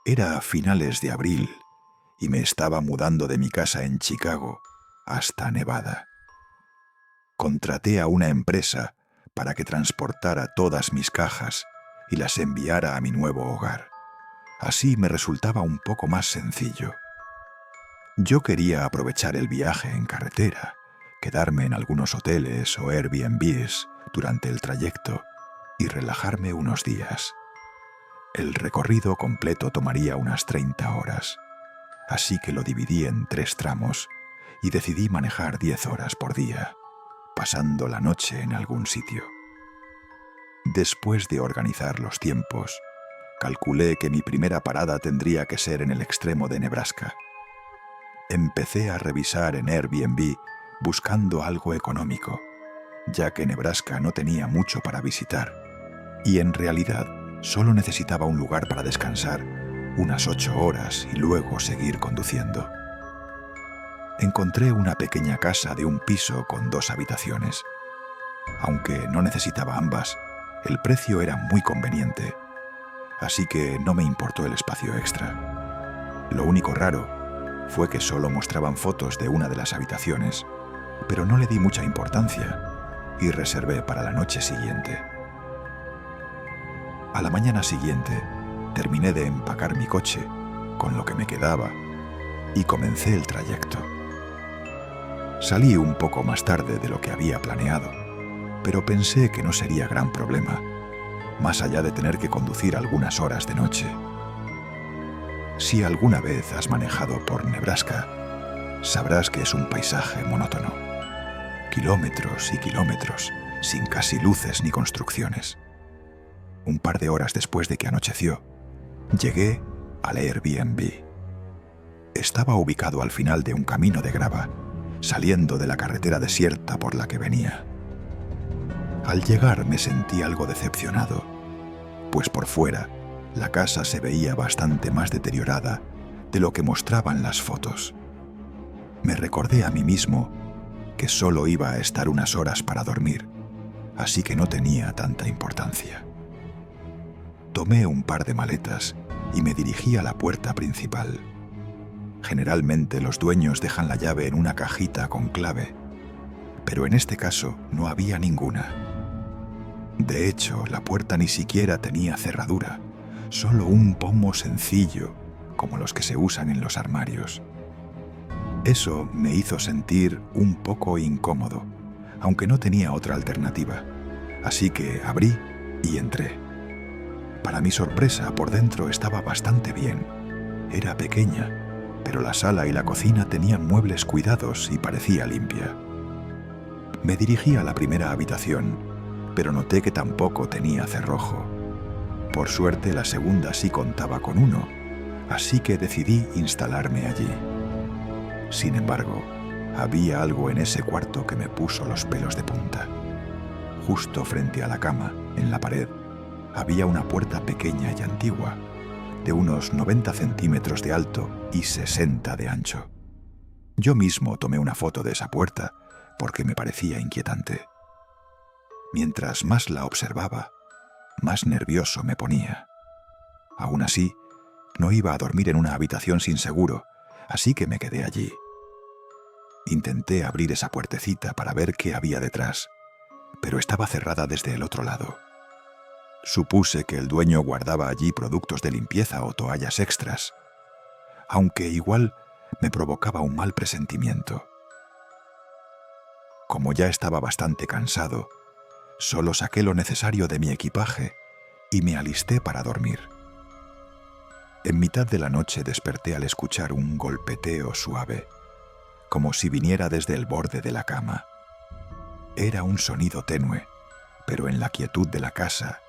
Era a finales de abril y me estaba mudando de mi casa en Chicago hasta Nevada. Contraté a una empresa para que transportara todas mis cajas y las enviara a mi nuevo hogar. Así me resultaba un poco más sencillo. Yo quería aprovechar el viaje en carretera, quedarme en algunos hoteles o Airbnbs durante el trayecto y relajarme unos días. El recorrido completo tomaría unas 30 horas, así que lo dividí en 3 tramos y decidí manejar 10 horas por día, pasando la noche en algún sitio. Después de organizar los tiempos, calculé que mi primera parada tendría que ser en el extremo de Nebraska. Empecé a revisar en Airbnb buscando algo económico, ya que Nebraska no tenía mucho para visitar, y en realidad solo necesitaba un lugar para descansar unas 8 horas y luego seguir conduciendo. Encontré una pequeña casa de un piso con 2 habitaciones. Aunque no necesitaba ambas, el precio era muy conveniente, así que no me importó el espacio extra. Lo único raro fue que solo mostraban fotos de una de las habitaciones, pero no le di mucha importancia y reservé para la noche siguiente. A la mañana siguiente, terminé de empacar mi coche, con lo que me quedaba, y comencé el trayecto. Salí un poco más tarde de lo que había planeado, pero pensé que no sería gran problema, más allá de tener que conducir algunas horas de noche. Si alguna vez has manejado por Nebraska, sabrás que es un paisaje monótono. Kilómetros y kilómetros, sin casi luces ni construcciones. Un par de horas después de que anocheció, llegué al Airbnb. Estaba ubicado al final de un camino de grava, saliendo de la carretera desierta por la que venía. Al llegar me sentí algo decepcionado, pues por fuera la casa se veía bastante más deteriorada de lo que mostraban las fotos. Me recordé a mí mismo que solo iba a estar unas horas para dormir, así que no tenía tanta importancia. Tomé un par de maletas y me dirigí a la puerta principal. Generalmente los dueños dejan la llave en una cajita con clave, pero en este caso no había ninguna. De hecho, la puerta ni siquiera tenía cerradura, solo un pomo sencillo, como los que se usan en los armarios. Eso me hizo sentir un poco incómodo, aunque no tenía otra alternativa, así que abrí y entré. Para mi sorpresa, por dentro estaba bastante bien. Era pequeña, pero la sala y la cocina tenían muebles cuidados y parecía limpia. Me dirigí a la primera habitación, pero noté que tampoco tenía cerrojo. Por suerte, la segunda sí contaba con uno, así que decidí instalarme allí. Sin embargo, había algo en ese cuarto que me puso los pelos de punta. Justo frente a la cama, en la pared, había una puerta pequeña y antigua, de unos 90 centímetros de alto y 60 de ancho. Yo mismo tomé una foto de esa puerta porque me parecía inquietante. Mientras más la observaba, más nervioso me ponía. Aún así, no iba a dormir en una habitación sin seguro, así que me quedé allí. Intenté abrir esa puertecita para ver qué había detrás, pero estaba cerrada desde el otro lado. Supuse que el dueño guardaba allí productos de limpieza o toallas extras, aunque igual me provocaba un mal presentimiento. Como ya estaba bastante cansado, solo saqué lo necesario de mi equipaje y me alisté para dormir. En mitad de la noche desperté al escuchar un golpeteo suave, como si viniera desde el borde de la cama. Era un sonido tenue, pero en la quietud de la casa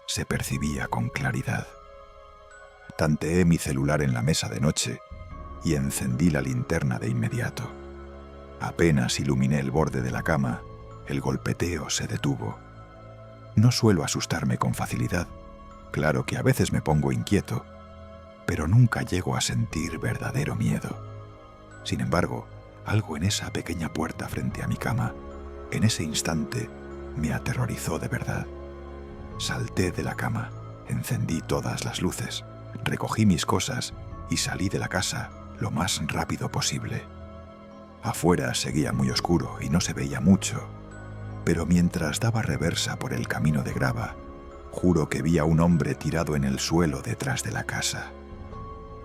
se percibía con claridad. Tanteé mi celular en la mesa de noche y encendí la linterna de inmediato. Apenas iluminé el borde de la cama, el golpeteo se detuvo. No suelo asustarme con facilidad. Claro que a veces me pongo inquieto, pero nunca llego a sentir verdadero miedo. Sin embargo, algo en esa pequeña puerta frente a mi cama, en ese instante, me aterrorizó de verdad. Salté de la cama, encendí todas las luces, Recogí mis cosas y salí de la casa lo más rápido posible. Afuera seguía muy oscuro y no se veía mucho, pero mientras daba reversa por el camino de grava, juro que vi a un hombre tirado en el suelo detrás de la casa.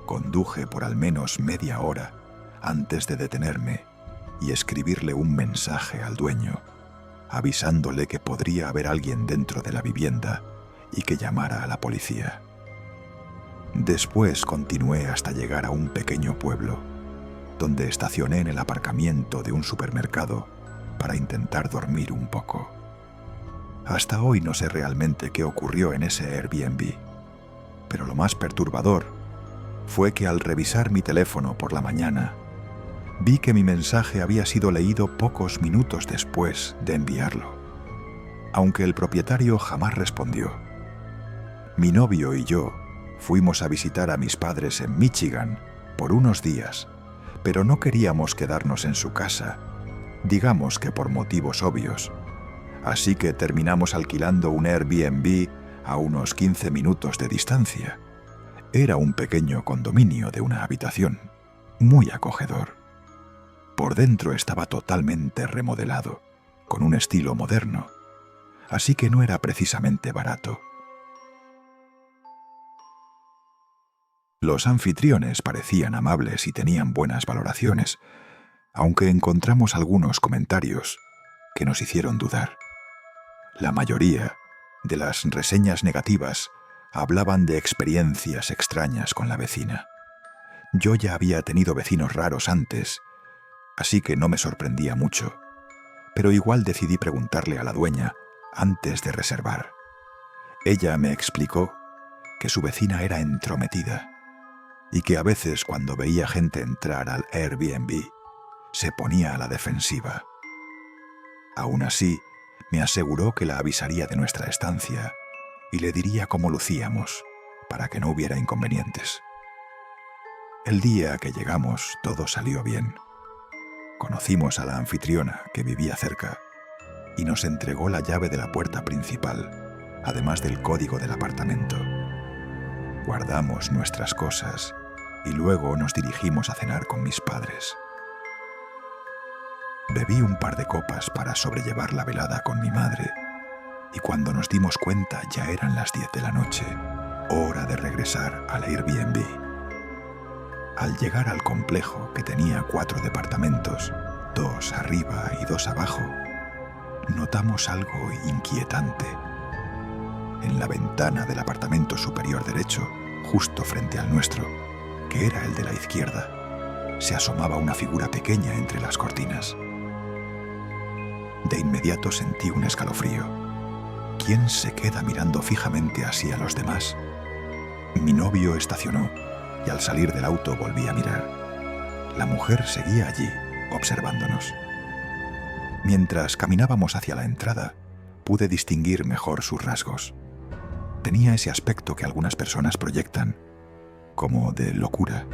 Conduje por al menos media hora antes de detenerme y escribirle un mensaje al dueño, avisándole que podría haber alguien dentro de la vivienda y que llamara a la policía. Después continué hasta llegar a un pequeño pueblo, donde estacioné en el aparcamiento de un supermercado para intentar dormir un poco. Hasta hoy no sé realmente qué ocurrió en ese Airbnb, pero lo más perturbador fue que al revisar mi teléfono por la mañana, vi que mi mensaje había sido leído pocos minutos después de enviarlo, aunque el propietario jamás respondió. Mi novio y yo fuimos a visitar a mis padres en Michigan por unos días, pero no queríamos quedarnos en su casa, digamos que por motivos obvios. Así que terminamos alquilando un Airbnb a unos 15 minutos de distancia. Era un pequeño condominio de una habitación, muy acogedor. Por dentro estaba totalmente remodelado, con un estilo moderno, así que no era precisamente barato. Los anfitriones parecían amables y tenían buenas valoraciones, aunque encontramos algunos comentarios que nos hicieron dudar. La mayoría de las reseñas negativas hablaban de experiencias extrañas con la vecina. Yo ya había tenido vecinos raros antes, así que no me sorprendía mucho, pero igual decidí preguntarle a la dueña antes de reservar. Ella me explicó que su vecina era entrometida y que a veces cuando veía gente entrar al Airbnb se ponía a la defensiva. Aún así, me aseguró que la avisaría de nuestra estancia y le diría cómo lucíamos para que no hubiera inconvenientes. El día que llegamos todo salió bien. Conocimos a la anfitriona que vivía cerca y nos entregó la llave de la puerta principal, además del código del apartamento. Guardamos nuestras cosas y luego nos dirigimos a cenar con mis padres. Bebí un par de copas para sobrellevar la velada con mi madre y cuando nos dimos cuenta ya eran las 10 de la noche, hora de regresar al Airbnb. Al llegar al complejo, que tenía 4 departamentos, 2 arriba y 2 abajo, notamos algo inquietante. En la ventana del apartamento superior derecho, justo frente al nuestro, que era el de la izquierda, se asomaba una figura pequeña entre las cortinas. De inmediato sentí un escalofrío. ¿Quién se queda mirando fijamente así a los demás? Mi novio estacionó y al salir del auto volví a mirar. La mujer seguía allí, observándonos. Mientras caminábamos hacia la entrada, pude distinguir mejor sus rasgos. Tenía ese aspecto que algunas personas proyectan, como de locura.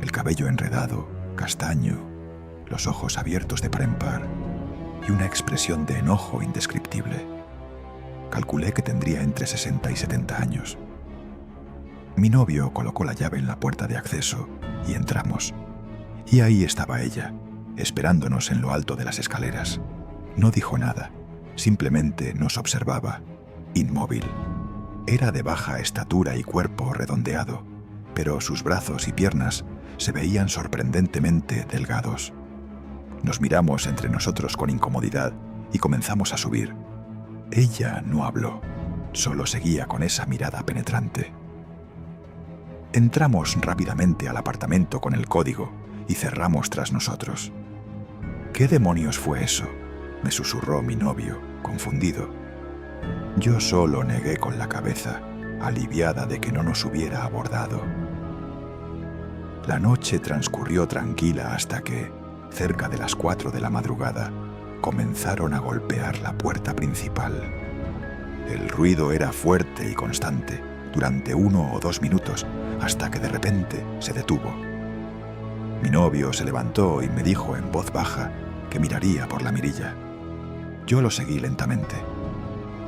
El cabello enredado, castaño, los ojos abiertos de par en par y una expresión de enojo indescriptible. Calculé que tendría entre 60 y 70 años. Mi novio colocó la llave en la puerta de acceso y entramos. Y ahí estaba ella, esperándonos en lo alto de las escaleras. No dijo nada, simplemente nos observaba, inmóvil. Era de baja estatura y cuerpo redondeado, pero sus brazos y piernas se veían sorprendentemente delgados. Nos miramos entre nosotros con incomodidad y comenzamos a subir. Ella no habló, solo seguía con esa mirada penetrante. Entramos rápidamente al apartamento con el código y cerramos tras nosotros. ¿Qué demonios fue eso?, me susurró mi novio, confundido. Yo solo negué con la cabeza, aliviada de que no nos hubiera abordado. La noche transcurrió tranquila hasta que, cerca de las 4 de la madrugada, comenzaron a golpear la puerta principal. El ruido era fuerte y constante durante 1 o 2 minutos, hasta que de repente se detuvo. Mi novio se levantó y me dijo en voz baja que miraría por la mirilla. Yo lo seguí lentamente.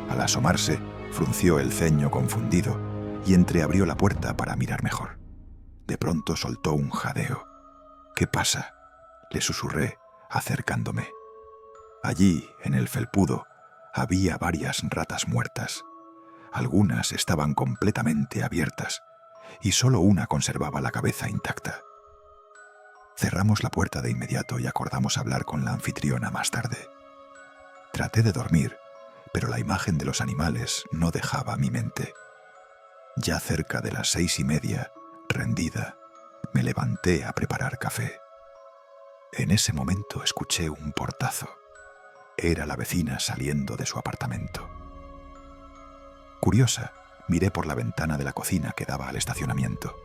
Al asomarse, frunció el ceño confundido y entreabrió la puerta para mirar mejor. De pronto soltó un jadeo. «¿Qué pasa?», le susurré, acercándome. Allí, en el felpudo, había varias ratas muertas. Algunas estaban completamente abiertas y solo una conservaba la cabeza intacta. Cerramos la puerta de inmediato y acordamos hablar con la anfitriona más tarde. Traté de dormir, pero la imagen de los animales no dejaba mi mente. Ya cerca de las 6:30, rendida, me levanté a preparar café. En ese momento escuché un portazo. Era la vecina saliendo de su apartamento. Curiosa, miré por la ventana de la cocina que daba al estacionamiento.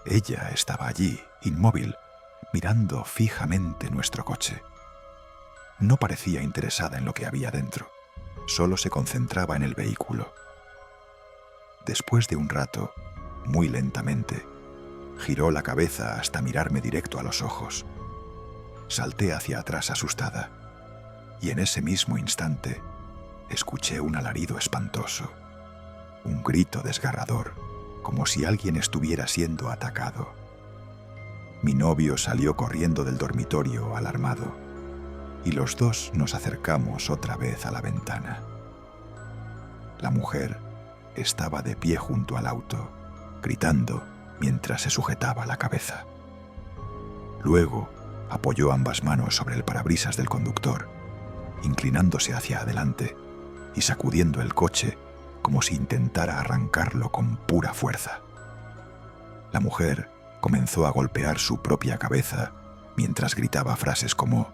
Ella estaba allí, inmóvil, mirando fijamente nuestro coche. No parecía interesada en lo que había dentro, solo se concentraba en el vehículo. Después de un rato, muy lentamente, giró la cabeza hasta mirarme directo a los ojos. Salté hacia atrás asustada, y en ese mismo instante escuché un alarido espantoso, un grito desgarrador, como si alguien estuviera siendo atacado. Mi novio salió corriendo del dormitorio alarmado, y los dos nos acercamos otra vez a la ventana. La mujer estaba de pie junto al auto, gritando mientras se sujetaba la cabeza. Luego apoyó ambas manos sobre el parabrisas del conductor, inclinándose hacia adelante y sacudiendo el coche como si intentara arrancarlo con pura fuerza. La mujer comenzó a golpear su propia cabeza mientras gritaba frases como: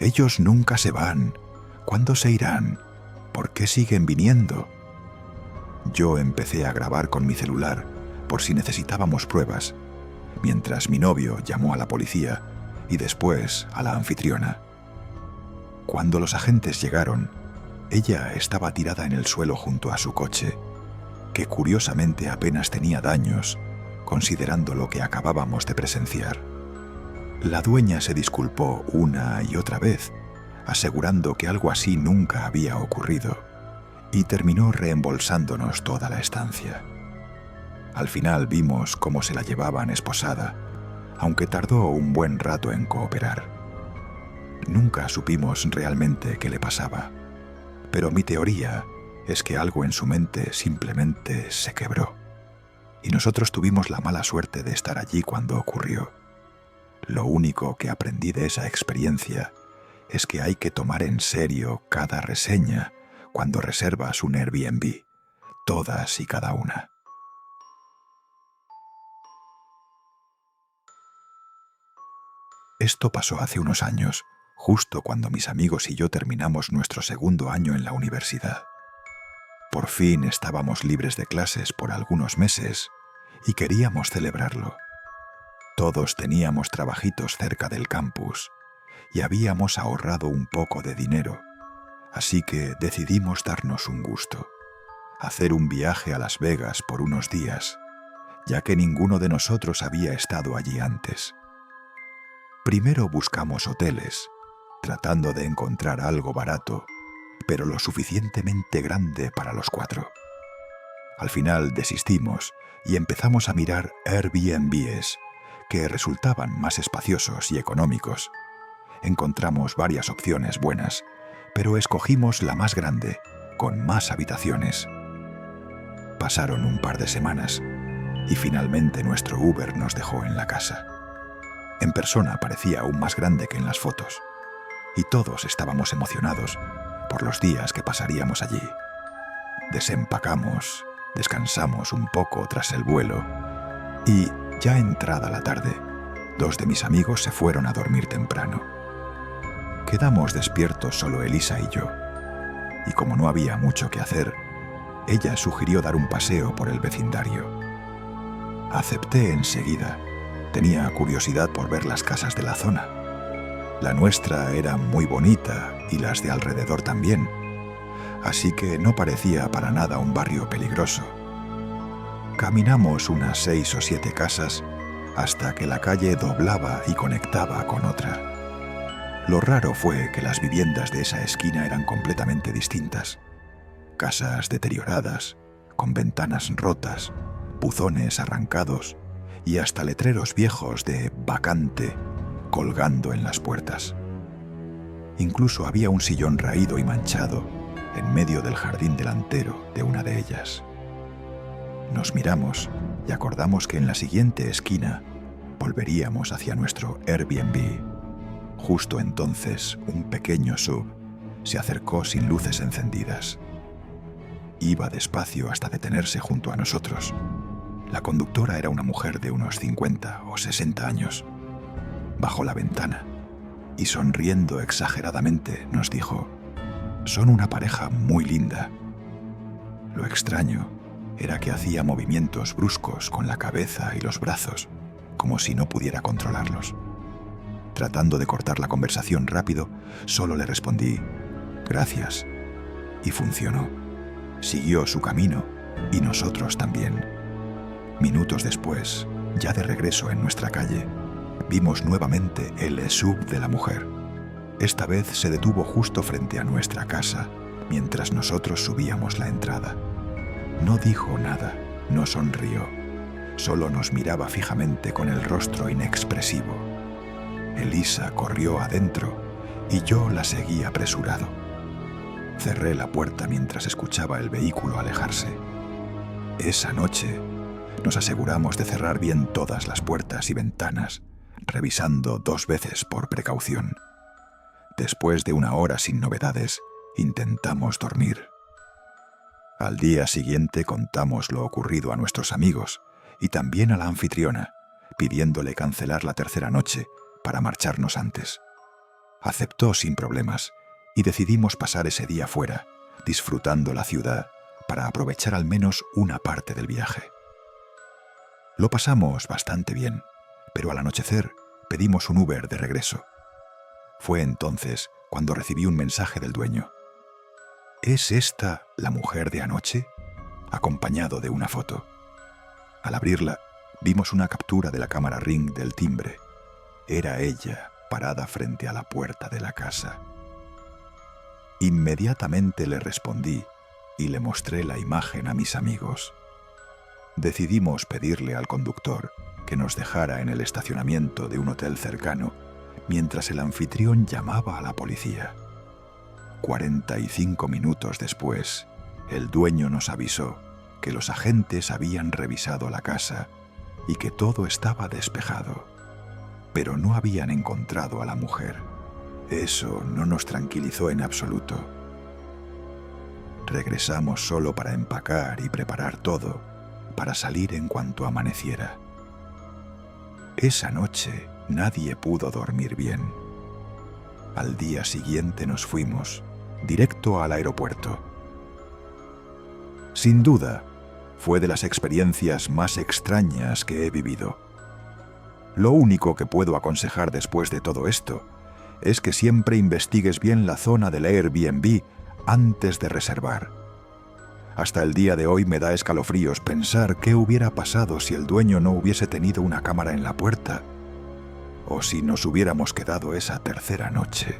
«Ellos nunca se van. ¿Cuándo se irán? ¿Por qué siguen viniendo?». Yo empecé a grabar con mi celular por si necesitábamos pruebas, mientras mi novio llamó a la policía y después a la anfitriona. Cuando los agentes llegaron, ella estaba tirada en el suelo junto a su coche, que curiosamente apenas tenía daños, considerando lo que acabábamos de presenciar. La dueña se disculpó una y otra vez, asegurando que algo así nunca había ocurrido, y terminó reembolsándonos toda la estancia. Al final vimos cómo se la llevaban esposada, aunque tardó un buen rato en cooperar. Nunca supimos realmente qué le pasaba, pero mi teoría es que algo en su mente simplemente se quebró, y nosotros tuvimos la mala suerte de estar allí cuando ocurrió. Lo único que aprendí de esa experiencia es que hay que tomar en serio cada reseña cuando reservas un Airbnb, todas y cada una. Esto pasó hace unos años, justo cuando mis amigos y yo terminamos nuestro segundo año en la universidad. Por fin estábamos libres de clases por algunos meses y queríamos celebrarlo. Todos teníamos trabajitos cerca del campus y habíamos ahorrado un poco de dinero, así que decidimos darnos un gusto, hacer un viaje a Las Vegas por unos días, ya que ninguno de nosotros había estado allí antes. Primero buscamos hoteles, tratando de encontrar algo barato, pero lo suficientemente grande para los 4. Al final desistimos y empezamos a mirar Airbnbs, que resultaban más espaciosos y económicos. Encontramos varias opciones buenas, pero escogimos la más grande, con más habitaciones. Pasaron un par de semanas y finalmente nuestro Uber nos dejó en la casa. En persona parecía aún más grande que en las fotos, y todos estábamos emocionados por los días que pasaríamos allí. Desempacamos, descansamos un poco tras el vuelo, y, ya entrada la tarde, 2 de mis amigos se fueron a dormir temprano. Quedamos despiertos solo Elisa y yo, y como no había mucho que hacer, ella sugirió dar un paseo por el vecindario. Acepté enseguida. Tenía curiosidad por ver las casas de la zona. La nuestra era muy bonita y las de alrededor también, así que no parecía para nada un barrio peligroso. Caminamos unas 6 o 7 casas hasta que la calle doblaba y conectaba con otra. Lo raro fue que las viviendas de esa esquina eran completamente distintas. Casas deterioradas, con ventanas rotas, buzones arrancados y hasta letreros viejos de vacante colgando en las puertas. Incluso había un sillón raído y manchado en medio del jardín delantero de una de ellas. Nos miramos y acordamos que en la siguiente esquina volveríamos hacia nuestro Airbnb. Justo entonces, un pequeño sub se acercó sin luces encendidas. Iba despacio hasta detenerse junto a nosotros. La conductora era una mujer de unos 50 o 60 años. Bajó la ventana y, sonriendo exageradamente, nos dijo: «Son una pareja muy linda». Lo extraño era que hacía movimientos bruscos con la cabeza y los brazos, como si no pudiera controlarlos. Tratando de cortar la conversación rápido, solo le respondí: «Gracias». Y funcionó. Siguió su camino y nosotros también. Minutos después, ya de regreso en nuestra calle, vimos nuevamente el SUV de la mujer. Esta vez se detuvo justo frente a nuestra casa, mientras nosotros subíamos la entrada. No dijo nada, no sonrió, solo nos miraba fijamente con el rostro inexpresivo. Elisa corrió adentro y yo la seguí apresurado. Cerré la puerta mientras escuchaba el vehículo alejarse. Esa noche nos aseguramos de cerrar bien todas las puertas y ventanas, revisando 2 veces por precaución. Después de una hora sin novedades, intentamos dormir. Al día siguiente contamos lo ocurrido a nuestros amigos y también a la anfitriona, pidiéndole cancelar la tercera noche para marcharnos antes. Aceptó sin problemas y decidimos pasar ese día fuera, disfrutando la ciudad para aprovechar al menos una parte del viaje. Lo pasamos bastante bien, pero al anochecer pedimos un Uber de regreso. Fue entonces cuando recibí un mensaje del dueño. ¿Es esta la mujer de anoche?, acompañado de una foto. Al abrirla, vimos una captura de la cámara Ring del timbre. Era ella, parada frente a la puerta de la casa. Inmediatamente le respondí y le mostré la imagen a mis amigos. Decidimos pedirle al conductor que nos dejara en el estacionamiento de un hotel cercano mientras el anfitrión llamaba a la policía. 45 minutos después, el dueño nos avisó que los agentes habían revisado la casa y que todo estaba despejado, pero no habían encontrado a la mujer. Eso no nos tranquilizó en absoluto. Regresamos solo para empacar y preparar todo para salir en cuanto amaneciera. Esa noche nadie pudo dormir bien. Al día siguiente nos fuimos directo al aeropuerto. Sin duda, fue de las experiencias más extrañas que he vivido. Lo único que puedo aconsejar después de todo esto es que siempre investigues bien la zona del Airbnb antes de reservar. Hasta el día de hoy me da escalofríos pensar qué hubiera pasado si el dueño no hubiese tenido una cámara en la puerta, o si nos hubiéramos quedado esa tercera noche.